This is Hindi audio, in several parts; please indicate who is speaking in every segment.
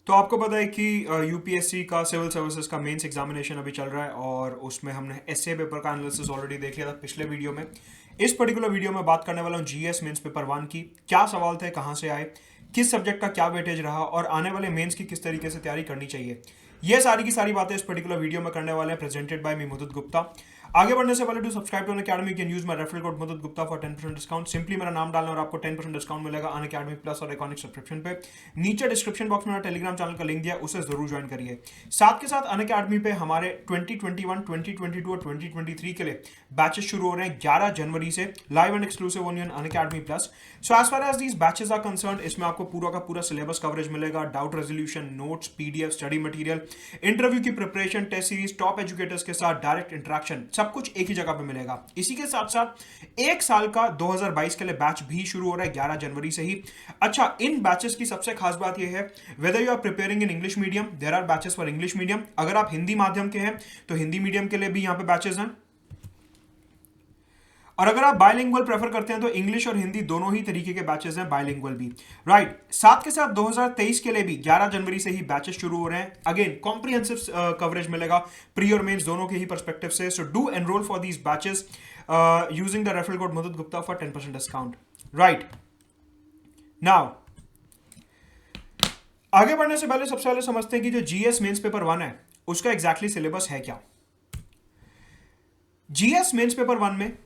Speaker 1: तो आपको पता है कि यूपीएससी का सिविल सर्विसेज का मेंस एग्जामिनेशन अभी चल रहा है और उसमें हमने एसए पेपर का एनालिसिस ऑलरेडी देख लिया था पिछले वीडियो में। इस पर्टिकुलर वीडियो में बात करने वाला हूँ जीएस मेंस पेपर वन की। क्या सवाल थे, कहाँ से आए, किस सब्जेक्ट का क्या वेटेज रहा और आने वाले मेंस की किस तरीके से तैयारी करनी चाहिए, ये सारी की सारी बातें इस पर्टिकुलर वीडियो में करने वाले हैं। प्रेजेंटेड बाय मी मुदत गुप्ता। आगे बढ़ने से पहले to subscribe to Unacademy can use my referral code मुदत गुप्ता फॉर 10% डिस्काउंट। सिंपली मेरा नाम डालना और आपको 10% डिस्काउंट मिलेगा अनअकैडमी प्लस और इकॉनिक सब्सक्रिप्शन पे। नीचे डिस्क्रिप्शन बॉक्स में मेरा टेलीग्राम चैनल का लिंक दिया है, उसे जरूर ज्वाइन करिए। साथ के साथ अनअकैडमी पे हमारे 2021, 2022 और 2023 के लिए बैचेस शुरू हो रहे हैं 11 जनवरी से, live and exclusive only on Unacademy plus. So as far as these batches are concern, इसमें आपको पूरा का पूरा सिलेबस कवरेज मिलेगा, doubt resolution, notes, PDF, study material, interview की preparation, test series, top educators के साथ डायरेक्ट इंटरेक्शन, सब कुछ एक ही जगह पे मिलेगा। इसी के साथ साथ एक साल का 2022 के लिए बैच भी शुरू हो रहा है 11 जनवरी से ही। अच्छा, इन बैचेस की सबसे खास बात यह है, whether you are preparing in English medium, there are batches for English medium. अगर आप हिंदी माध्यम के हैं तो हिंदी मीडियम के लिए भी यहां पे बैचेस हैं, और अगर आप बायलिंगुअल प्रेफर करते हैं तो इंग्लिश और हिंदी दोनों ही तरीके के बैचेस हैं, बायलिंगुअल भी। राइट, साथ के साथ 2023 के लिए भी 11 जनवरी से ही बैचेस शुरू हो रहे हैं। अगेन कॉम्प्रिहेंसिव कवरेज मिलेगा प्री और मेंस दोनों के ही पर्सपेक्टिव से। So do enrol for these batches using the referral code मुदत Gupta for 10% discount. Right, now आगे बढ़ने से पहले सबसे पहले समझते हैं कि जो जीएस मेंस पेपर वन है उसका एग्जैक्टली सिलेबस है क्या। जीएस मेंस पेपर वन में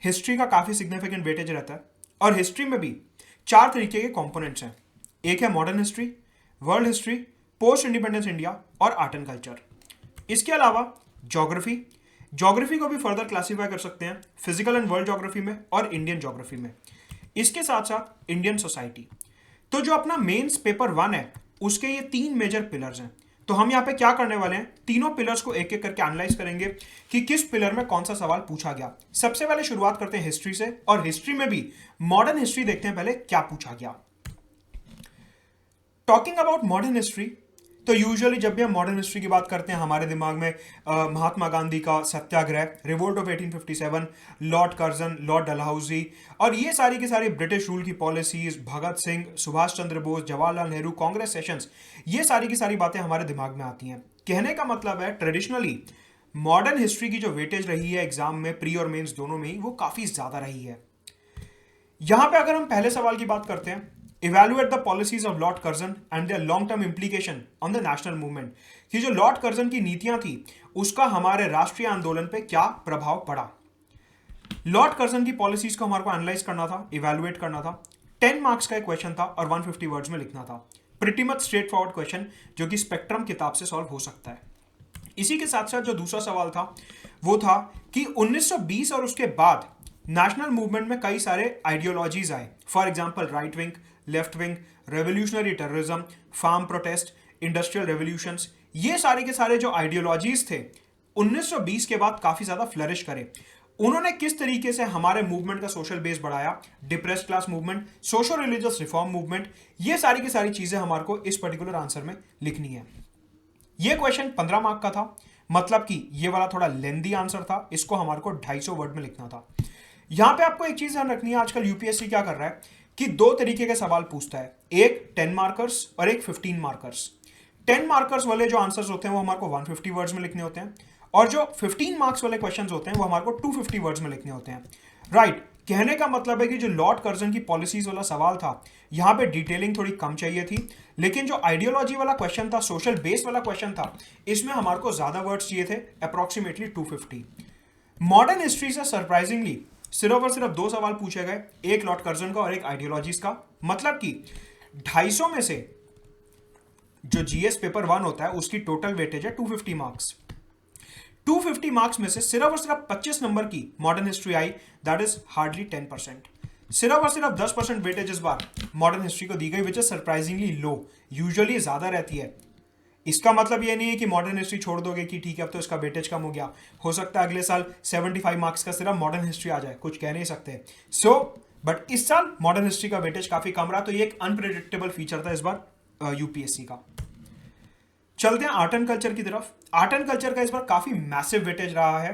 Speaker 1: हिस्ट्री का काफी सिग्निफिकेंट वेटेज रहता है, और हिस्ट्री में भी 4 तरीके के कंपोनेंट्स हैं। एक है modern history, world history, post independence India और आर्ट एंड कल्चर। इसके अलावा ज्योग्राफी, ज्योग्राफी को भी फर्दर क्लासीफाई कर सकते हैं फिजिकल एंड वर्ल्ड ज्योग्राफी में और इंडियन ज्योग्राफी में। इसके साथ साथ इंडियन सोसाइटी। तो जो अपना मेंस पेपर वन है उसके ये 3 मेजर पिलर्स हैं। तो हम यहां पे क्या करने वाले हैं, तीनों पिलर्स को एक एक करके एनालाइज करेंगे कि किस पिलर में कौन सा सवाल पूछा गया। सबसे पहले शुरुआत करते हैं हिस्ट्री से, और हिस्ट्री में भी मॉडर्न हिस्ट्री देखते हैं पहले क्या पूछा गया। टॉकिंग अबाउट मॉडर्न हिस्ट्री, तो यूजुअली जब भी हम मॉडर्न हिस्ट्री की बात करते हैं हमारे दिमाग में महात्मा गांधी का satyagraha, revolt of 1857, lord Curzon, lord Dalhousie, और ये सारी की सारी ब्रिटिश रूल की पॉलिसीज, भगत सिंह, सुभाष चंद्र बोस, जवाहरलाल नेहरू, कांग्रेस सेशंस, ये सारी की सारी बातें हमारे दिमाग में आती हैं। कहने का मतलब है ट्रेडिशनली मॉडर्न हिस्ट्री की जो वेटेज रही है एग्जाम में, प्री और मेंस दोनों में ही, वो काफी ज्यादा रही है। यहां पे अगर हम पहले सवाल की बात करते हैं, evaluate the policies of Lord Curzon and their long term implication on the national movement, कि जो लॉर्ड कर्जन की नीतियां थी उसका हमारे राष्ट्रीय आंदोलन पे क्या प्रभाव पड़ा। लॉर्ड कर्जन की पॉलिसीज को हमारे को एनालाइज करना था, इवेल्युएट करना था। 10 मार्क्स का एक क्वेश्चन था और 150 वर्ड्स में लिखना था। Pretty much straight forward question जो कि स्पेक्ट्रम किताब से सॉल्व हो सकता है। इसी के साथ साथ जो दूसरा सवाल था वो था कि 1920 और उसके बाद नेशनल मूवमेंट में कई सारे आइडियोलॉजीज आए। For example right wing, left wing, revolutionary terrorism, farm protest, industrial revolutions, ये सारे के सारे जो आइडियोलॉजीज थे 1920 के बाद काफी ज्यादा फ्लरिश करे। उन्होंने किस तरीके से हमारे मूवमेंट का सोशल बेस बढ़ाया, depressed class movement, socio religious reform movement, ये सारी की सारी चीजें हमारे को इस पर्टिकुलर आंसर में लिखनी है। ये क्वेश्चन 15 मार्क का था, मतलब कि ये वाला थोड़ा लेंदी आंसर था, इसको हमारे को 250 वर्ड में लिखना था। यहां पे आपको एक चीज ध्यान रखनी है, आजकल यूपीएससी क्या कर रहा है कि 2 तरीके के सवाल पूछता है, एक 10 मार्कर्स और एक 15 मार्कर्स। 10 मार्कर्स वाले जो आंसर्स होते हैं वो हमारे को 150 वर्ड्स में लिखने होते हैं, और जो 15 मार्क्स वाले क्वेश्चंस होते हैं वो हमारे को 250 वर्ड्स में लिखने होते हैं। राइट, कहने का मतलब है कि जो लॉर्ड कर्जन की पॉलिसीज वाला सवाल था यहां पे डिटेलिंग थोड़ी कम चाहिए थी, लेकिन जो आइडियोलॉजी वाला क्वेश्चन था, सोशल बेस वाला क्वेश्चन था, इसमें हमारे को ज्यादा वर्ड्स चाहिए थे, अप्रोक्सीमेटली 250। मॉडर्न हिस्ट्री से सरप्राइजिंगली सिर्फ और सिर्फ 2 सवाल पूछे गए, एक लॉर्ड कर्जन का और एक आइडियोलॉजीज का। मतलब कि 250 में से जो जीएस पेपर 1 होता है उसकी टोटल वेटेज है 250 मार्क्स। 250 मार्क्स में से सिर्फ और सिर्फ 25 नंबर की modern history I, that is hardly 10%। सिर्फ और सिर्फ 10% वेटेज इस बार मॉडर्न हिस्ट्री को दी गई, which is surprisingly low. Usually ज्यादा रहती है। इसका मतलब यह नहीं है कि मॉडर्न हिस्ट्री छोड़ दोगे कि ठीक है अब तो इसका वेटेज कम हो गया, हो सकता है अगले साल 75 मार्क्स का सिर्फ मॉडर्न हिस्ट्री आ जाए, कुछ कह नहीं सकते। बट इस साल मॉडर्न हिस्ट्री का वेटेज काफी कम रहा, तो ये एक अनप्रेडिक्टेबल फीचर था इस बार यूपीएससी का। चलते हैं आर्ट एंड कल्चर की तरफ। आर्ट एंड कल्चर का इस बार काफी मैसिव वेटेज रहा है।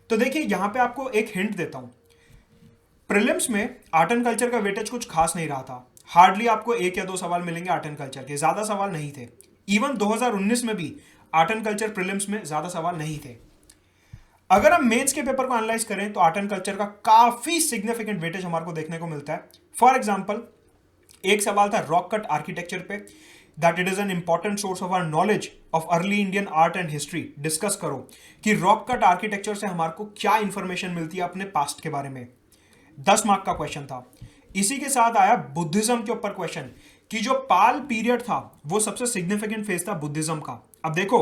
Speaker 1: तो देखिए यहां पे आपको एक हिंट देता हूं, प्रीलिम्स में आर्ट एंड कल्चर का वेटेज कुछ खास नहीं रहा था, हार्डली आपको 1 या 2 सवाल मिलेंगे आर्ट एंड कल्चर के, ज्यादा सवाल नहीं थे। इवन 2019 में भी आर्ट एंड कल्चर प्रीलिम्स में ज्यादा सवाल नहीं थे। अगर हम मेंस के पेपर को एनालाइज करें तो आर्ट एंड कल्चर का काफी सिग्निफिकेंट वेटेज हमारे को देखने को मिलता है। फॉर एग्जाम्पल, एक सवाल था रॉक कट आर्किटेक्चर पे, that it is an important source of our knowledge of early Indian art and history. Discuss करो कि रॉक कट आर्किटेक्चर से हमारे को क्या इंफॉर्मेशन मिलती है अपने पास्ट के बारे में। 10 मार्क का क्वेश्चन था। इसी के साथ आया बुद्धिज्म के ऊपर क्वेश्चन कि जो पाल पीरियड था वो सबसे सिग्निफिकेंट फेज था बुद्धिज्म का। अब देखो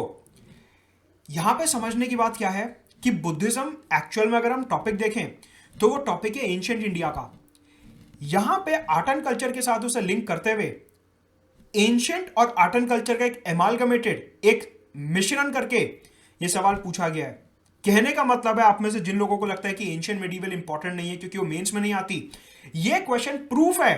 Speaker 1: यहां पे समझने की बात क्या है कि बुद्धिज्म एक्चुअल में अगर हम टॉपिक देखें तो वो टॉपिक है एंशिएंट इंडिया का। यहां पे आर्ट एंड कल्चर के साथ उसे लिंक करते हुए एंशिएंट और आर्ट एंड कल्चर का एक एमालगमेटेड, एक मिश्रण करके ये सवाल पूछा गया है। कहने का मतलब है, आप में से जिन लोगों को लगता है कि एंशिएंट मेडिवल इंपॉर्टेंट नहीं है क्योंकि वो मेंस में नहीं आती, ये क्वेश्चन प्रूफ है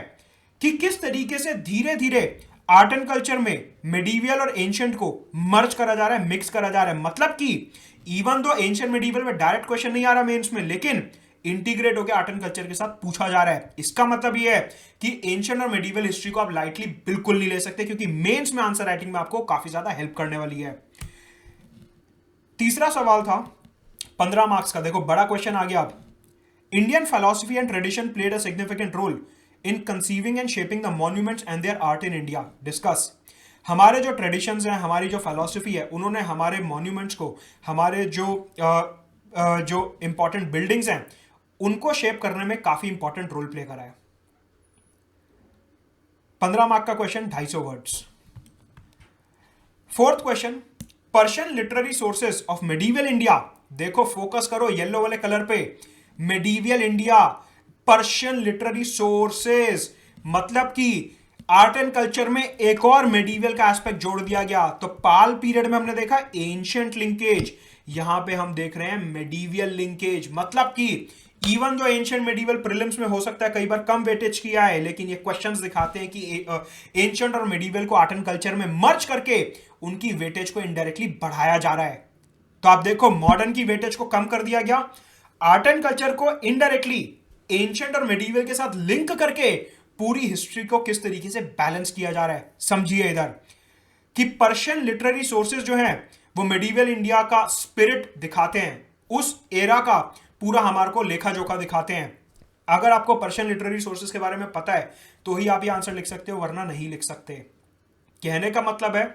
Speaker 1: कि किस तरीके से धीरे धीरे आर्ट एंड कल्चर में मेडिवल और एंशिएंट को मर्ज करा जा रहा है, मिक्स करा जा रहा है। मतलब कि इवन दो एंशिएंट मेडिवल में डायरेक्ट क्वेश्चन नहीं आ रहा मेंस में, लेकिन इंटीग्रेट होकर आर्ट एंड कल्चर के साथ पूछा जा रहा है। इसका मतलब यह है कि एंशिएंट और मेडिवल हिस्ट्री को आप लाइटली बिल्कुल नहीं ले सकते, क्योंकि मेंस में आंसर राइटिंग में आपको काफी ज्यादा हेल्प करने वाली है। तीसरा सवाल था 15 मार्क्स का। देखो बड़ा क्वेश्चन आ गया अब। Indian philosophy and tradition played a significant role in conceiving and shaping the monuments and their art in India. Discuss. हमारे जो ट्रेडिशंस हैं, हमारी जो फिलॉसफी है, उन्होंने हमारे मॉन्यूमेंट्स को, हमारे जो इंपॉर्टेंट बिल्डिंग्स हैं उनको शेप करने में काफी इंपॉर्टेंट रोल प्ले करा है। 15 मार्क का question, 250 words. Fourth question, Persian literary sources of medieval India. देखो फोकस करो येलो वाले कलर पे, medieval India, Persian literary sources, मतलब कि आर्ट एंड कल्चर में एक और मेडिवल का एस्पेक्ट जोड़ दिया गया। तो पाल पीरियड में हमने देखा एंशिएंट लिंकेज, यहां पे हम देख रहे हैं मेडिवल लिंकेज। मतलब कि इवन जो एंशिएंट मेडिवल प्रीलिम्स में हो सकता है कई बार कम वेटेज किया है, लेकिन ये क्वेश्चंस दिखाते हैं कि एंशिएंट और मेडिवल को आर्ट एंड कल्चर में मर्ज करके उनकी वेटेज को इनडायरेक्टली बढ़ाया जा रहा है। तो आप देखो मॉडर्न की वेटेज को कम कर दिया गया, आर्ट एंड कल्चर को इनडायरेक्टली एंशिएंट और मेडिवल के साथ लिंक करके पूरी हिस्ट्री को किस तरीके से बैलेंस किया जा रहा है। समझिए इधर कि पर्शियन लिटरेरी सोर्सेज जो हैं वो मेडिवल इंडिया का स्पिरिट दिखाते हैं, उस एरा का पूरा हमारे को लेखा जोखा दिखाते हैं। अगर आपको पर्शियन लिटरेरी सोर्सेज के बारे में पता है तो ही आप ये आंसर लिख सकते हो, वरना नहीं लिख सकते। कहने का मतलब है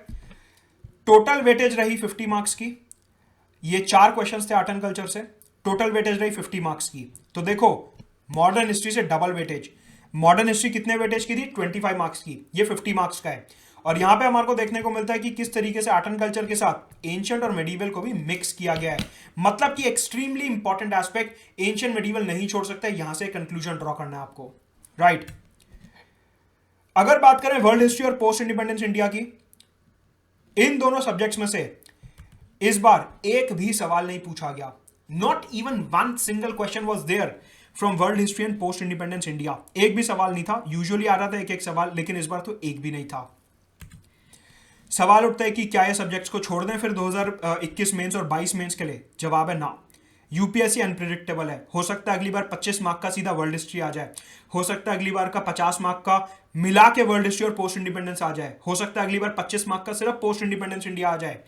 Speaker 1: टोटल वेटेज रही 50 मार्क्स की। ये 4 क्वेश्चंस थे आर्ट एंड कल्चर से, टोटल वेटेज रही 50 मार्क्स की। तो देखो मॉडर्न हिस्ट्री से डबल वेटेज। मॉडर्न हिस्ट्री कितने वेटेज की थी? 25 मार्क्स की। ये 50 मार्क्स का है। और यहां पे हमारे को देखने को मिलता है कि किस तरीके से आर्ट एंड कल्चर के साथ एंशिएंट और मेडिवल को भी मिक्स किया गया है। मतलब कि extremely important aspect ancient medieval नहीं छोड़ सकते। यहां से कंक्लूजन ड्रॉ करना है आपको, राइट। अगर बात करें वर्ल्ड हिस्ट्री और पोस्ट इंडिपेंडेंस इंडिया की, इन दोनों सब्जेक्ट्स में से इस बार एक भी सवाल नहीं पूछा गया। Not even one single question was there from world history and post independence India. एक भी सवाल नहीं था। यूजुअली आ रहा था एक एक सवाल, लेकिन इस बार तो एक भी नहीं था। सवाल उठता है कि क्या ये सब्जेक्ट्स को छोड़ दें फिर 2021 मेंस और 22 मेंस के लिए? जवाब है ना। यूपीएससी अनप्रिडिक्टेबल है। हो सकता है अगली बार 25 मार्क का सीधा वर्ल्ड हिस्ट्री आ जाए, हो सकता है अगली बार का 50 मार्क का मिला के वर्ल्ड हिस्ट्री और पोस्ट इंडिपेंडेंस आ जाए, हो सकता है अगली बार 25 मार्क का सिर्फ पोस्ट इंडिपेंडेंस इंडिया आ जाए।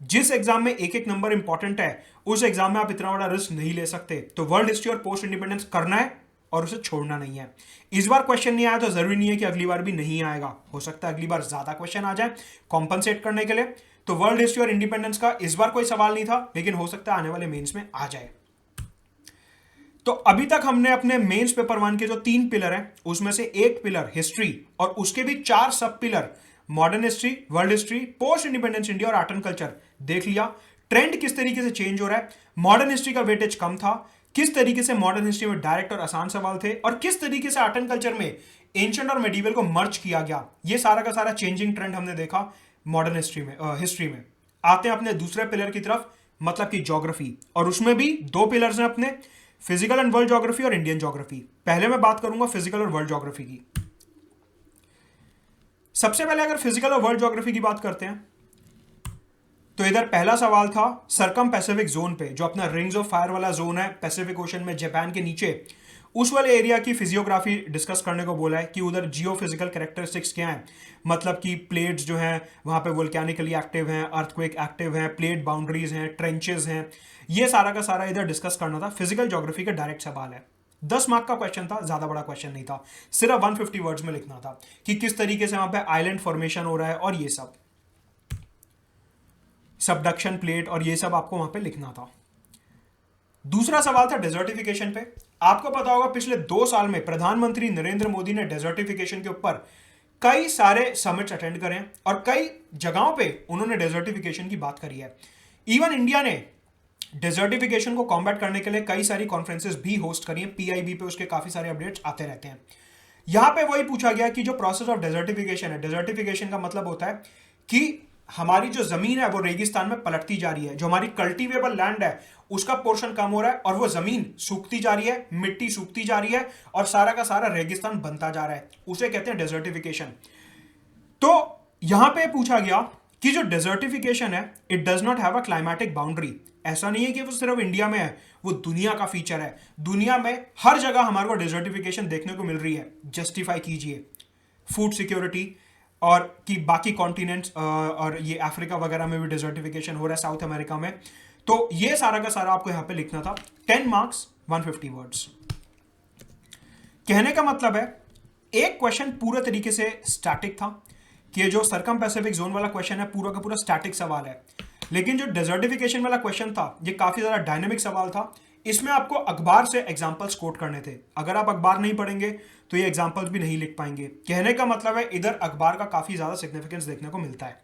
Speaker 1: जिस एग्जाम में एक एक नंबर इंपॉर्टेंट है, उस एग्जाम में आप इतना बड़ा रिस्क नहीं ले सकते। तो वर्ल्ड हिस्ट्री और पोस्ट इंडिपेंडेंस करना है और उसे छोड़ना नहीं है। इस बार क्वेश्चन नहीं आया तो जरूरी नहीं है कि अगली बार भी नहीं आएगा। हो सकता है अगली बार ज्यादा क्वेश्चन आ जाए कॉम्पनसेट करने के लिए। तो वर्ल्ड हिस्ट्री और इंडिपेंडेंस का इस बार कोई सवाल नहीं था, लेकिन हो सकता है आने वाले मेंस में आ जाए। तो अभी तक हमने अपने मेंस पेपर 1 के जो 3 पिलर हैं, उसमें से एक पिलर हिस्ट्री और उसके भी 4 सब pillar modern history, world history, post independence India और आर्ट एंड कल्चर देख लिया। ट्रेंड किस तरीके से चेंज हो रहा है, मॉडर्न हिस्ट्री का वेटेज कम था, किस तरीके से मॉडर्न हिस्ट्री में डायरेक्ट और आसान सवाल थे, और किस तरीके से आर्ट एंड कल्चर में एंशिएंट और मेडिवल को मर्ज किया गया। ये सारा का सारा चेंजिंग ट्रेंड हमने देखा मॉडर्न हिस्ट्री में। आते हैं अपने दूसरे पिलर की तरफ, मतलब कि ज्योग्राफी, और उसमें भी 2 पिलर्स हैं अपने, फिजिकल एंड वर्ल्ड ज्योग्राफी और इंडियन ज्योग्राफी। पहले मैं बात करूंगा फिजिकल और वर्ल्ड ज्योग्राफी की। सबसे पहले अगर फिजिकल और वर्ल्ड ज्योग्राफी की बात करते हैं तो इधर पहला सवाल था सरकम पैसिफिक जोन पे, जो अपना रिंग्स ऑफ फायर वाला जोन है पैसिफिक ओशन में जापान के नीचे, उस वाले एरिया की फिजियोग्राफी डिस्कस करने को बोला है कि उधर जियो फिजिकल कैरेक्टरिस्टिक्स क्या है, मतलब कि प्लेट्स जो हैं वहां पे वोल्केनिकली एक्टिव हैं, अर्थक्वेक एक्टिव हैं, प्लेट बाउंड्रीज हैं, ट्रेंचेस हैं, ये सारा का सारा इधर डिस्कस करना था। फिजिकल ज्योग्राफी का डायरेक्ट सवाल है, 10 मार्क का क्वेश्चन था, ज्यादा बड़ा क्वेश्चन नहीं था, सिर्फ 150 वर्ड्स में लिखना था कि किस तरीके से वहां पे आइलैंड फॉर्मेशन हो रहा है और ये सब सबडक्शन प्लेट और ये सब आपको वहां पे लिखना था। दूसरा सवाल था डेजर्टिफिकेशन पे। आपको पता होगा पिछले 2 साल में प्रधानमंत्री नरेंद्र मोदी ने डेजर्टिफिकेशन के ऊपर कई सारे समिट्स अटेंड करे हैं और कई जगहों पे उन्होंने डेजर्टिफिकेशन की बात करी है। इवन इंडिया ने डेजर्टिफिकेशन को कॉम्बैट करने के लिए कई सारी कॉन्फ्रेंसेस भी होस्ट करी हैं, पीआईबी पे उसके काफी सारे अपडेट्स आते रहते हैं। यहां पे वही पूछा गया कि जो प्रोसेस ऑफ डेजर्टिफिकेशन है, डेजर्टिफिकेशन का मतलब होता है कि हमारी जो जमीन है वो रेगिस्तान में पलटती जा रही है, जो हमारी कल्टीवेबल लैंड है उसका पोर्शन कम हो रहा है और वो जमीन सूखती जा रही है, मिट्टी सूखती जा रही है और सारा का सारा रेगिस्तान बनता जा रहा है, उसे कहते हैं डेजर्टिफिकेशन। तो यहां पे पूछा गया कि जो डेजर्टिफिकेशन है it does not have a climatic boundary. ऐसा नहीं है कि वो सिर्फ इंडिया में है, वो दुनिया का फीचर है। दुनिया में हर जगह हमारे को डेजर्टिफिकेशन देखने को मिल रही है। जस्टिफाई कीजिए फूड सिक्योरिटी और कि बाकी कॉन्टिनेंट्स और ये अफ्रीका वगैरह में भी डेजर्टिफिकेशन हो रहा है, साउथ अमेरिका में। तो ये सारा का सारा आपको यहां पे लिखना था। 10 मार्क्स 150 वर्ड्स। कहने का मतलब है एक क्वेश्चन पूरे तरीके से स्टैटिक था कि जो सरकम पैसिफिक जोन वाला क्वेश्चन है पूरा का पूरा स्टैटिक सवाल है, लेकिन जो डेजर्टिफिकेशन वाला क्वेश्चन था ये काफी ज्यादा डायनेमिक सवाल था। इसमें आपको अखबार से एग्जांपल्स कोट करने थे। अगर आप अखबार नहीं पढ़ेंगे तो ये एग्जांपल्स भी नहीं लिख पाएंगे। कहने का मतलब है इधर अखबार का काफी ज्यादा सिग्निफिकेंस देखने को मिलता है।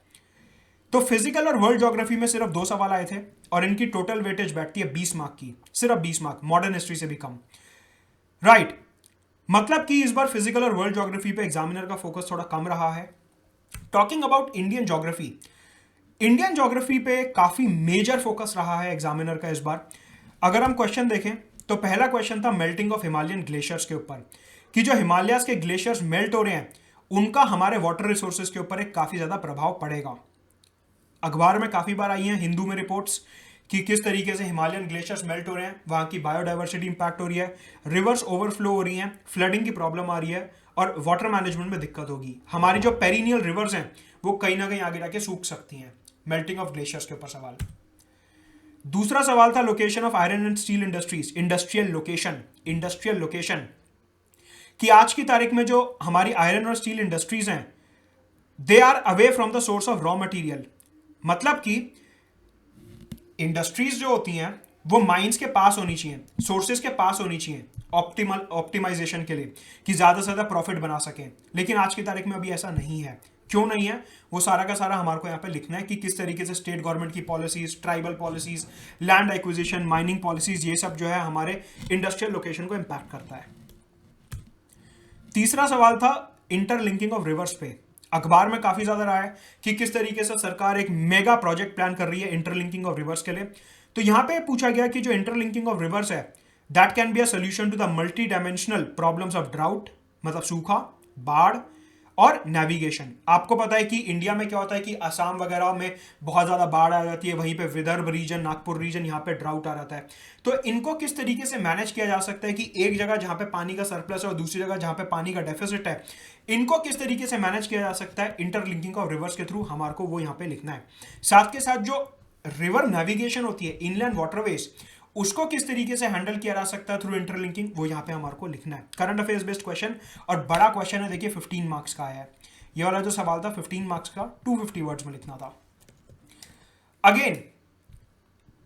Speaker 1: तो फिजिकल और वर्ल्ड ज्योग्राफी में सिर्फ 2 सवाल आए थे और इनकी टोटल वेटेज बैठती है 20 मार्क की, सिर्फ 20 मार्क, मॉडर्न हिस्ट्री से भी कम। राइट, मतलब कि इस बार फिजिकल और वर्ल्ड ज्योग्राफी पे एग्जामिनर का फोकस थोड़ा कम रहा है। Talking about Indian geography, Indian geography पे काफी मेजर फोकस रहा है एग्जामिनर का इस बार। अगर हम क्वेश्चन देखें तो पहला क्वेश्चन था मेल्टिंग ऑफ हिमालयन ग्लेशियर्स के ऊपर, कि जो हिमालयास के ग्लेशियर्स मेल्ट हो रहे हैं उनका हमारे वाटर रिसोर्सेज के ऊपर एक काफी ज्यादा प्रभाव पड़ेगा। अखबार में काफी बार आई हैं, हिंदू में रिपोर्ट्स कि किस तरीके से हिमालयन ग्लेशियर्स मेल्ट हो रहे हैं, वहां की बायोडाइवर्सिटी इंपैक्ट हो रही है, रिवर्स ओवरफ्लो हो रही हैं, फ्लडिंग की प्रॉब्लम आ रही है और वाटर मैनेजमेंट में दिक्कत होगी। हमारी जो पेरिनियल रिवर्स हैं वो कहीं ना कहीं आगे जाके सूख सकती हैं। मेल्टिंग ऑफ ग्लेशियर्स के ऊपर सवाल। दूसरा सवाल था location of iron and steel industries, industrial location, कि आज की तारीख में जो हमारी आयरन और स्टील इंडस्ट्रीज हैं they are away from the source of raw material. मतलब कि इंडस्ट्रीज जो होती हैं वो माइंस के पास होनी चाहिए, सोर्सेज के पास होनी चाहिए ऑप्टिमाइजेशन के लिए, कि ज्यादा से ज्यादा प्रॉफिट बना सकें। लेकिन आज की तारीख में अभी ऐसा नहीं है। क्यों नहीं है वो सारा का सारा हमारे को यहाँ पे लिखना है कि किस तरीके से स्टेट गवर्नमेंट की policies, tribal policies, land acquisition, mining policies, ये सब जो है हमारे इंडस्ट्रियल लोकेशन को इंपैक्ट करता है। तीसरा सवाल था इंटरलिंकिंग ऑफ रिवर्स पे। अखबार में काफी ज्यादा रहा है कि किस तरीके से सरकार एक मेगा प्रोजेक्ट प्लान कर रही है इंटरलिंकिंग ऑफ रिवर्स के लिए। तो यहां पे पूछा गया कि जो इंटरलिंकिंग ऑफ रिवर्स है that can be a solution to the multi dimensional problems of drought, मतलब सूखा, बाढ़ और नेविगेशन। आपको पता है कि इंडिया में क्या होता है कि असम वगैरह में बहुत ज्यादा बाढ़ आ जाती है, वहीं पे विदर्भ रीजन, नागपुर रीजन, यहाँ पे ड्राउट आ जाता है। तो इनको किस तरीके से मैनेज किया जा सकता है कि एक जगह जहां पे पानी का सरप्लस है और दूसरी जगह जहां पे पानी का डेफिसिट है, इनको किस तरीके से मैनेज किया जा सकता है इंटरलिंकिंग ऑफ रिवर्स के थ्रू, हमारे को वो यहाँ पे लिखना है। साथ के साथ जो रिवर नेविगेशन होती है, इनलैंड वाटरवेज, उसको किस तरीके से हैंडल किया जा सकता है थ्रू इंटरलिंकिंग, वो यहाँ पे हमारे को लिखना है। करंट अफेयर्स बेस्ड क्वेश्चन और बड़ा क्वेश्चन है, देखिए 15 मार्क्स का है। ये वाला जो सवाल था 15 मार्क्स का, 250 वर्ड्स में लिखना था। अगेन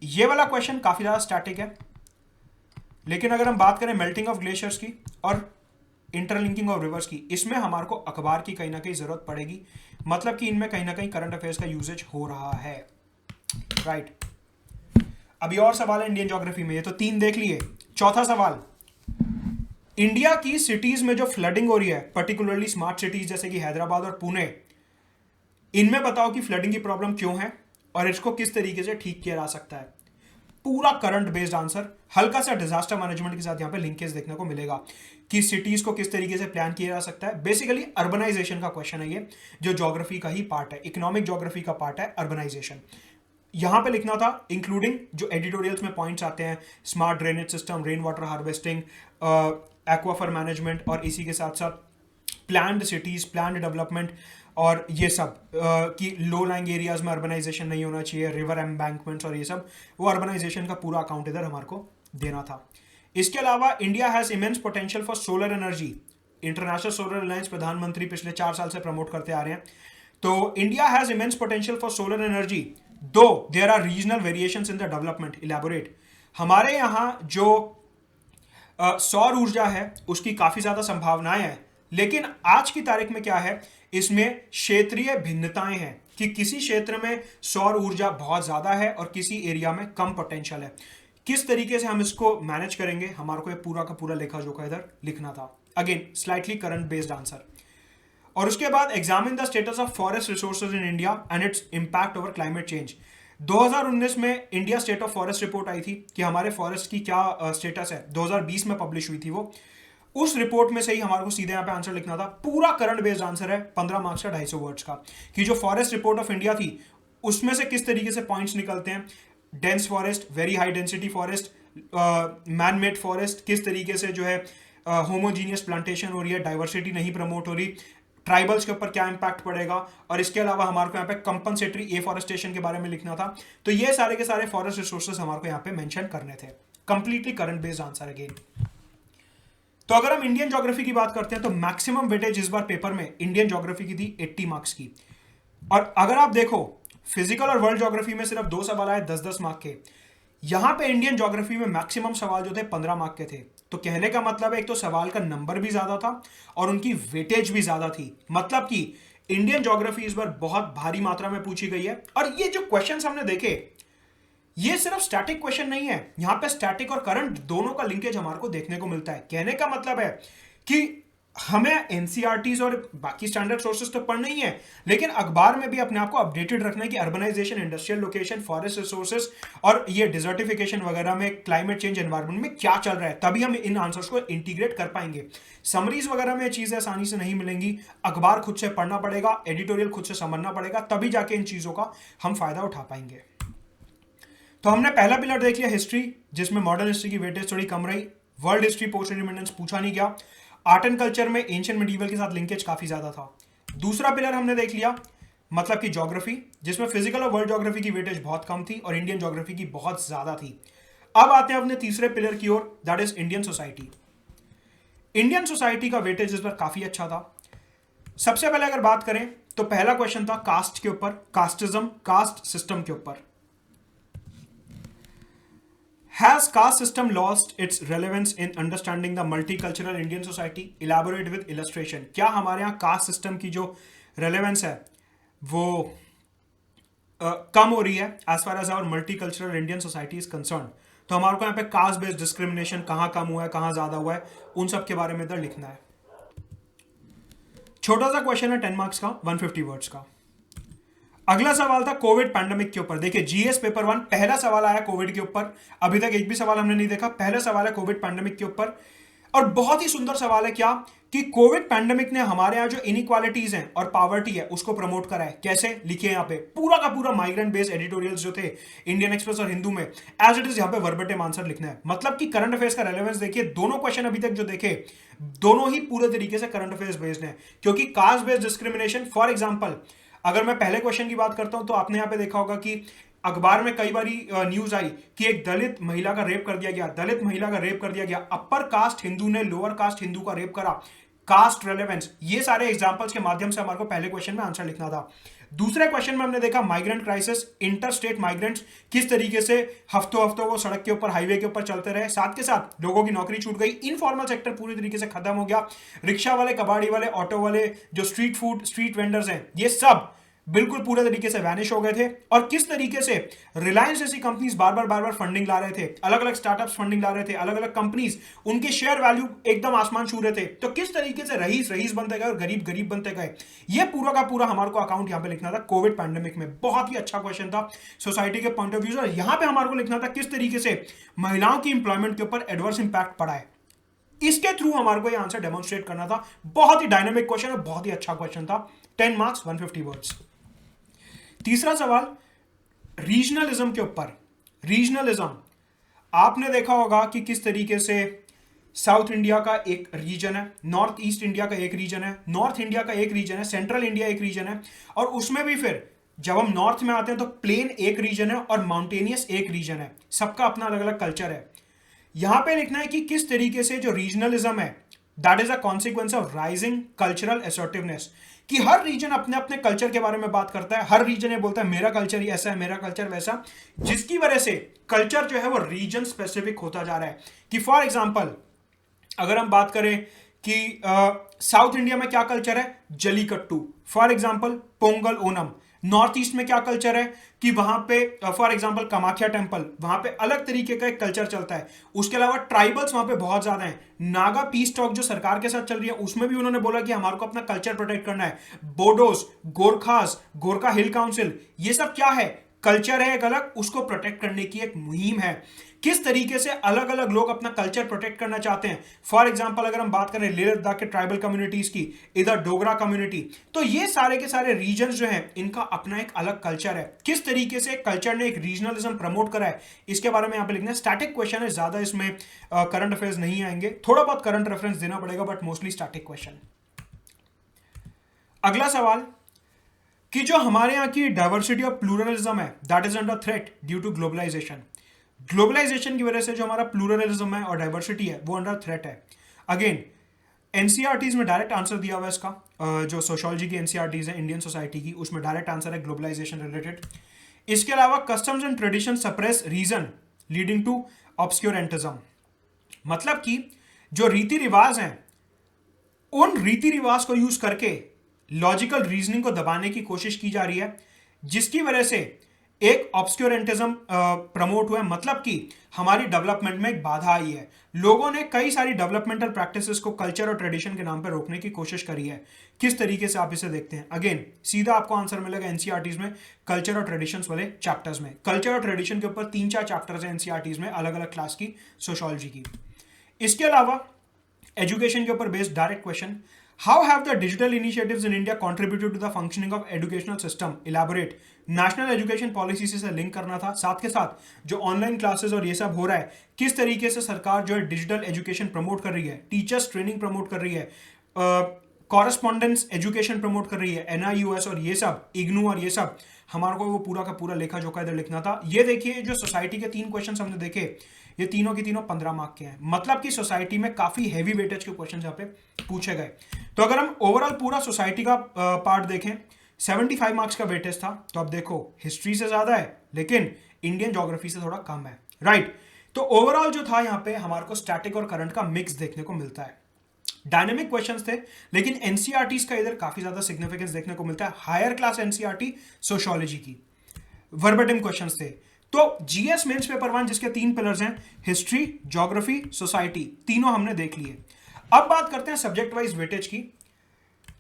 Speaker 1: ये वाला क्वेश्चन काफी ज्यादा स्टैटिक है, लेकिन अगर हम बात करें मेल्टिंग ऑफ ग्लेशियर्स की और इंटरलिंकिंग ऑफ रिवर्स की, इसमें हमारे को अखबार की कहीं ना कहीं जरूरत पड़ेगी। मतलब कि इनमें कहीं ना कहीं करंट अफेयर्स का यूजेज हो रहा है। राइट, अभी और सवाल है इंडियन ज्योग्राफी में, ये तो 3 देख लिए। चौथा सवाल, इंडिया की सिटीज में जो फ्लडिंग हो रही है, पर्टिकुलरली स्मार्ट सिटीज जैसे कि हैदराबाद और पुणे, इनमें बताओ कि फ्लडिंग की प्रॉब्लम क्यों है और इसको किस तरीके से ठीक किया जा सकता है। पूरा करंट बेस्ड आंसर, हल्का सा डिजास्टर मैनेजमेंट के साथ यहां पे लिंकेज देखने को मिलेगा कि सिटीज को किस तरीके से प्लान किया जा सकता है। बेसिकली अर्बनाइजेशन का क्वेश्चन है ये, जो ज्योग्राफी का ही पार्ट है, इकोनॉमिक ज्योग्राफी का पार्ट है अर्बनाइजेशन। यहां पे लिखना था इंक्लूडिंग जो एडिटोरियल्स में पॉइंट्स आते हैं, smart drainage system, rain water harvesting, aquifer management और इसी के साथ साथ प्लान्ड सिटीज, प्लान्ड डेवलपमेंट और ये सब कि लो लाइंग एरियाज में अर्बनाइजेशन नहीं होना चाहिए, रिवर एम्बैंकमेंट्स और ये सब, वो अर्बनाइजेशन का पूरा अकाउंट इधर हमारे को देना था। इसके अलावा India has immense potential for solar energy. International solar alliance प्रधानमंत्री पिछले 4 साल से प्रमोट करते आ रहे हैं। तो India has immense potential for solar energy though there are regional variations in the development. Elaborate. हमारे यहाँ जो सौर ऊर्जा है उसकी काफी ज्यादा संभावनाएं हैं, लेकिन आज की तारीख में क्या है, इसमें क्षेत्रीय भिन्नताएं हैं कि किसी क्षेत्र में सौर ऊर्जा बहुत ज्यादा है और किसी एरिया में कम पोटेंशियल है। किस तरीके से हम इसको मैनेज करेंगे, हमारे को ये पूरा का पूरा लेखा जोखा इधर लिखना था। Again slightly current based answer. और उसके बाद examine the status of forest resources in India and its impact over climate change. 2019 में India state of forest report आई थी कि हमारे फॉरेस्ट की क्या स्टेटस है। 2020 में पब्लिश हुई थी वो। उस रिपोर्ट में से ही हमारे को सीधे यहाँ पे आंसर लिखना था। पूरा करंट बेस्ड आंसर है, 15 मार्क्स का 250 वर्ड्स का, कि जो फॉरेस्ट रिपोर्ट ऑफ इंडिया थी उसमें से किस तरीके से पॉइंट्स निकलते हैं। Dense forest, very high density forest, man made forest, किस तरीके से जो है होमोजीनियस प्लांटेशन हो रही है, डाइवर्सिटी नहीं प्रमोट हो रही, ट्राइबल्स के ऊपर क्या इंपैक्ट पड़ेगा, और इसके अलावा हमारे को यहाँ पे कंपनसेटरी एफॉरेस्टेशन के बारे में लिखना था। तो ये सारे के सारे फॉरेस्ट रिसोर्सेज हमारे को यहाँ पे मेंशन करने थे। Completely current based answer again. तो अगर हम इंडियन ज्योग्राफी की बात करते हैं तो मैक्सिमम वेटेज इस बार पेपर में इंडियन ज्योग्राफी की थी 80 मार्क्स की। और अगर आप देखो फिजिकल और वर्ल्ड ज्योग्राफी में सिर्फ 2 सवाल आए 10-10 मार्क के। यहां पे इंडियन ज्योग्राफी में मैक्सिमम सवाल जो थे 15 मार्क के थे। तो कहने का मतलब है एक तो सवाल का नंबर भी ज्यादा था और उनकी वेटेज भी ज्यादा थी। मतलब कि इंडियन ज्योग्राफी इस बार बहुत भारी मात्रा में पूछी गई है। और ये जो क्वेश्चंस हमने देखे ये सिर्फ स्टैटिक क्वेश्चन नहीं है, यहां पे स्टैटिक और करंट दोनों का लिंकेज हमारे को देखने को मिलता है। कहने का मतलब है कि हमें एनसीईआरटीज और बाकी स्टैंडर्ड सोर्सेज तो पढ़ना ही है, लेकिन अखबार में भी अपने आप को अपडेटेड रखना है कि urbanisation, industrial location, forest resources और ये डिजर्टिफिकेशन वगैरह में, क्लाइमेट चेंज एनवायरमेंट में क्या चल रहा है, तभी हम इन आंसर्स को इंटीग्रेट कर पाएंगे। समरीज वगैरह में चीजें आसानी से नहीं मिलेंगी, अखबार खुद से पढ़ना पड़ेगा, एडिटोरियल खुद से समझना पड़ेगा, तभी जाके इन चीजों का हम फायदा उठा पाएंगे। तो हमने पहला पिलर देख लिया हिस्ट्री, जिसमें मॉडर्न हिस्ट्री की वेटेज थोड़ी कम रही। वर्ल्ड हिस्ट्री, पोस्ट इंडिपेंडेंस पूछा नहीं गया। आर्ट एंड कल्चर में एंशिएंट मिडीवल के साथ लिंकेज काफी ज्यादा था। दूसरा पिलर हमने देख लिया मतलब कि ज्योग्राफी, जिसमें फिजिकल और वर्ल्ड ज्योग्राफी की वेटेज बहुत कम थी और इंडियन ज्योग्राफी की बहुत ज्यादा थी। अब आते हैं अपने तीसरे पिलर की ओर, that is Indian society. Indian society का वेटेज इस बार काफी अच्छा था। सबसे पहले अगर बात करें तो पहला क्वेश्चन था कास्ट के ऊपर, कास्टिज्म, कास्ट सिस्टम के ऊपर। Has caste system lost its relevance in understanding the multicultural Indian society? Elaborate with illustration. क्या हमारे यहाँ कास्ट सिस्टम की जो रेलेवेंस है वो कम हो रही है as far as our multicultural Indian society is concern? तो हमारे को यहाँ पे कास्ट बेस्ड डिस्क्रिमिनेशन कहाँ कम हुआ है, कहाँ ज्यादा हुआ है, उन सब के बारे में इधर लिखना है। छोटा सा क्वेश्चन है 10 मार्क्स का, 150 वर्ड्स का। अगला सवाल था कोविड पैंडेमिक के ऊपर। देखिए जीएस पेपर 1 पहला सवाल आया कोविड के ऊपर। अभी तक एक भी सवाल हमने नहीं देखा, पहला सवाल है कोविड पैंडेमिक के ऊपर। और बहुत ही सुंदर सवाल है क्या कि कोविड पैंडेमिक ने हमारे यहाँ जो इनइक्वालिटीज हैं और पॉवर्टी है उसको प्रमोट करा है। कैसे? लिखिए यहाँ पे पूरा का पूरा माइग्रेंट बेस्ड एडिटोरियल्स जो थे इंडियन एक्सप्रेस और हिंदू में, एज इट इज यहाँ पे वर्बेटिम आंसर लिखना है। मतलब कि करंट अफेयर्स का रेलेवेंस देखिए, दोनों क्वेश्चन अभी तक जो देखे दोनों ही पूरे तरीके से करंट अफेयर्स बेस्ड है। क्योंकि caste based discrimination, for example अगर मैं पहले क्वेश्चन की बात करता हूं तो आपने यहां पे देखा होगा कि अखबार में कई बारी न्यूज आई कि एक दलित महिला का रेप कर दिया गया, दलित महिला का रेप कर दिया गया, अपर कास्ट हिंदू ने लोअर कास्ट हिंदू का रेप करा। कास्ट रेलेवेंस, ये सारे एग्जांपल्स के माध्यम से हमारे को पहले क्वेश्चन में आंसर लिखना था। दूसरे क्वेश्चन में हमने देखा migrant crisis, inter state migrants किस तरीके से हफ्तों हफ्तों वो सड़क के ऊपर, हाईवे के ऊपर चलते रहे, साथ के साथ लोगों की नौकरी छूट गई, इनफॉर्मल सेक्टर पूरी तरीके से खत्म हो गया, रिक्शा वाले, कबाड़ी वाले, ऑटो वाले, जो स्ट्रीट फूड, स्ट्रीट वेंडर्स हैं, ये सब बिल्कुल पूरे तरीके से वैनिश हो गए थे। और किस तरीके से रिलायंस जैसी कंपनीज बार बार फंडिंग ला रहे थे, अलग अलग स्टार्टअप्स फंडिंग ला रहे थे, अलग अलग कंपनीज, उनके शेयर वैल्यू एकदम आसमान छू रहे थे। तो किस तरीके से रईस रईस बनते गए और गरीब गरीब बनते गए, ये पूरा का पूरा हमारे को अकाउंट यहां पे लिखना था कोविड पैंडेमिक में। बहुत ही अच्छा क्वेश्चन था सोसाइटी के पॉइंट ऑफ व्यू से। और यहां पे हमारे को लिखना था किस तरीके से महिलाओं की इंप्लॉयमेंट के ऊपर एडवर्स इंपैक्ट पड़ा है। इसके थ्रू हमारे को यह आंसर डेमोन्स्ट्रेट करना था। बहुत ही डायनामिक क्वेश्चन और बहुत ही अच्छा क्वेश्चन था। 10 मार्क्स, 150 वर्ड्स। तीसरा सवाल रीजनलिज्म के ऊपर। रीजनलिज्म आपने देखा होगा कि किस तरीके से साउथ इंडिया का एक रीजन है, नॉर्थ ईस्ट इंडिया का एक रीजन है, नॉर्थ इंडिया का एक रीजन है, सेंट्रल इंडिया एक रीजन है, और उसमें भी फिर जब हम नॉर्थ में आते हैं तो प्लेन एक रीजन है और माउंटेनियस एक रीजन है। सबका अपना अलग अलग कल्चर है। यहां पे लिखना है कि किस तरीके से जो रीजनलिज्म है that is a consequence of rising cultural assertiveness, कि हर रीजन अपने अपने कल्चर के बारे में बात करता है, हर रीजन ये बोलता है मेरा कल्चर ही ऐसा है, मेरा कल्चर वैसा, जिसकी वजह से कल्चर जो है वो रीजन स्पेसिफिक होता जा रहा है। कि फॉर एग्जाम्पल अगर हम बात करें कि साउथ इंडिया में क्या कल्चर है, Jallikattu, for example Pongal Onam. North east में क्या कल्चर है कि वहां पे फॉर एग्जांपल कामाख्या टेम्पल, वहां पे अलग तरीके का एक कल्चर चलता है। उसके अलावा ट्राइबल्स वहां पे बहुत ज्यादा हैं। नागा पीस टॉक जो सरकार के साथ चल रही है उसमें भी उन्होंने बोला कि हमारे को अपना कल्चर प्रोटेक्ट करना है। बोडोस, गोरखास, गोरखा हिल काउंसिल, ये सब क्या है, कल्चर है एक अलग, उसको प्रोटेक्ट करने की एक मुहिम है। किस तरीके से अलग अलग लोग अपना कल्चर प्रोटेक्ट करना चाहते हैं। फॉर एग्जांपल अगर हम बात करें लेह लद्दाख के ट्राइबल कम्युनिटीज की, इधर डोगरा कम्युनिटी, तो ये सारे के सारे रीजन्स जो हैं इनका अपना एक अलग कल्चर है। किस तरीके से कल्चर ने एक रीजनलिज्म प्रमोट करा है इसके बारे में यहां पे लिखना है। स्टैटिक क्वेश्चन है, ज्यादा इसमें करंट अफेयर्स नहीं आएंगे, थोड़ा बहुत करंट रेफरेंस देना पड़ेगा बट मोस्टली स्टैटिक क्वेश्चन। अगला सवाल कि जो हमारे यहाँ की डाइवर्सिटी और प्लूरलिज्म है that is under threat due to globalisation. Globalisation की वजह से जो हमारा प्लूरलिज्म है और डाइवर्सिटी है वो अंडर थ्रेट है। अगेन एनसीईआरटीज में डायरेक्ट आंसर दिया हुआ है इसका, जो सोशियोलॉजी की एनसीईआरटीज है इंडियन सोसाइटी की, उसमें डायरेक्ट आंसर है ग्लोबलाइजेशन रिलेटेड। इसके अलावा customs and tradition suppress reason leading to obscurantism, मतलब कि जो रीति रिवाज हैं उन रीति रिवाज को यूज करके लॉजिकल रीजनिंग को दबाने की कोशिश की जा रही है, जिसकी वजह से एक ऑब्सक्योरेंटिज्म प्रमोट हुआ है। मतलब कि हमारी डेवलपमेंट में एक बाधा आई है। लोगों ने कई सारी डेवलपमेंटल प्रैक्टिसेस को कल्चर और ट्रेडिशन के नाम पर रोकने की कोशिश करी है। किस तरीके से आप इसे देखते हैं, अगेन सीधा आपको आंसर मिलेगा एनसीईआरटीज में कल्चर और ट्रेडिशंस वाले चैप्टर्स में। कल्चर और ट्रेडिशन के ऊपर 3-4 चैप्टर्स हैं एनसीईआरटीज में अलग अलग क्लास की सोशियोलॉजी की। इसके अलावा एजुकेशन के ऊपर based direct question, how have the digital initiatives in India contributed to the functioning of educational system? Elaborate. National education policy से लिंक करना था, साथ के साथ जो ऑनलाइन क्लासेस और ये सब हो रहा है किस तरीके से सरकार जो है डिजिटल एजुकेशन प्रमोट कर रही है, टीचर्स ट्रेनिंग प्रमोट कर रही है, कॉरेस्पॉन्डेंस एजुकेशन प्रमोट कर रही है, एनआईयूएस और ये सब, इग्नू और ये सब, हमारे को वो पूरा का पूरा लेखा जोखा इधर लिखना था। ये देखिए जो सोसाइटी के 3 क्वेश्चन हमने देखे, ये तीनों के तीनों 15 मार्क के हैं, मतलब कि सोसाइटी में काफी हैवी वेटेज के क्वेश्चन यहाँ पे पूछे गए। तो अगर हम ओवरऑल पूरा सोसाइटी का पार्ट देखें 75 मार्क्स का वेटेज था, तो अब देखो हिस्ट्री से ज्यादा है लेकिन इंडियन ज्योग्राफी से थोड़ा कम है, राइट। तो ओवरऑल जो था यहाँ पे हमारे को स्टैटिक और करंट का मिक्स देखने को मिलता है। डायनेमिक क्वेश्चंस थे लेकिन एनसीईआरटीज का इधर काफी ज्यादा सिग्निफिकेंस देखने को मिलता है। हायर क्लास एनसीईआरटी सोशियोलॉजी की वर्बेटिम क्वेश्चंस थे। तो जीएस मेंस पेपर 1 जिसके 3 पिलर्स हैं, हिस्ट्री, ज्योग्राफी, सोसाइटी, तीनों हमने देख लिए। अब बात करते हैं सब्जेक्ट वाइज वेटेज की।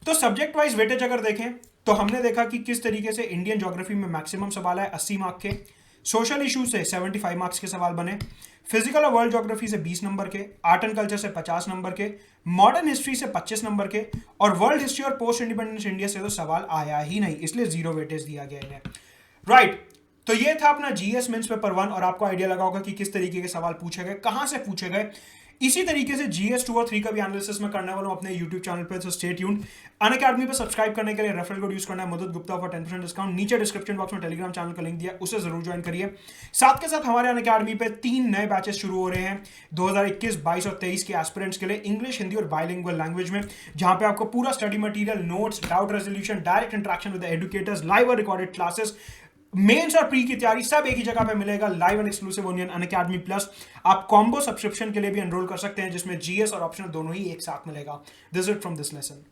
Speaker 1: तो सब्जेक्ट वाइज वेटेज अगर देखें तो हमने देखा कि किस तरीके से इंडियन ज्योग्राफी में मैक्सिमम सवाल है 80 मार्क के, सोशल इशू से 75 मार्क्स के सवाल बने, फिजिकल और वर्ल्ड ज्योग्राफी से 20 नंबर के, आर्ट एंड कल्चर से 50 नंबर के, मॉडर्न हिस्ट्री से 25 नंबर के, और वर्ल्ड हिस्ट्री और पोस्ट इंडिपेंडेंस इंडिया से तो सवाल आया ही नहीं, इसलिए 0 वेटेज दिया गया इन्हें, राइट। तो ये था अपना जीएस मेंस पेपर 1 और आपको आइडिया लगा होगा कि किस तरीके के सवाल पूछे गए, कहां से पूछे गए। इसी तरीके से जीएस 2 और 3 का भी एनालिसिस मैं करने वाला हूं अपने यूट्यूब चैनल पे, तो स्टे ट्यून्ड। अनअकैडमी पे सब्सक्राइब करने के लिए रेफरल कोड यूज करना है मदद गुप्ता फॉर 10% डिस्काउंट। नीचे डिस्क्रिप्शन बॉक्स में टेलीग्राम चैनल का लिंक दिया, उसे जरूर ज्वाइन करिए। साथ के साथ हमारे अनअकैडमी पे 3 नए बैचेस शुरू हो रहे हैं 2021, 22 और 23 के एस्पिरेंट्स के लिए, इंग्लिश, हिंदी और बाइलिंगुअल लैंग्वेज में, जहां पे आपको पूरा study material, notes, doubt resolution, direct interaction with educators, live और रिकॉर्डेड क्लासेस, मेंस और प्री की तैयारी सब एक ही जगह पे मिलेगा, live and exclusive on Unacademy plus. आप कॉम्बो सब्सक्रिप्शन के लिए भी एनरोल कर सकते हैं जिसमें जीएस और ऑप्शनल दोनों ही एक साथ मिलेगा। This it from this lesson.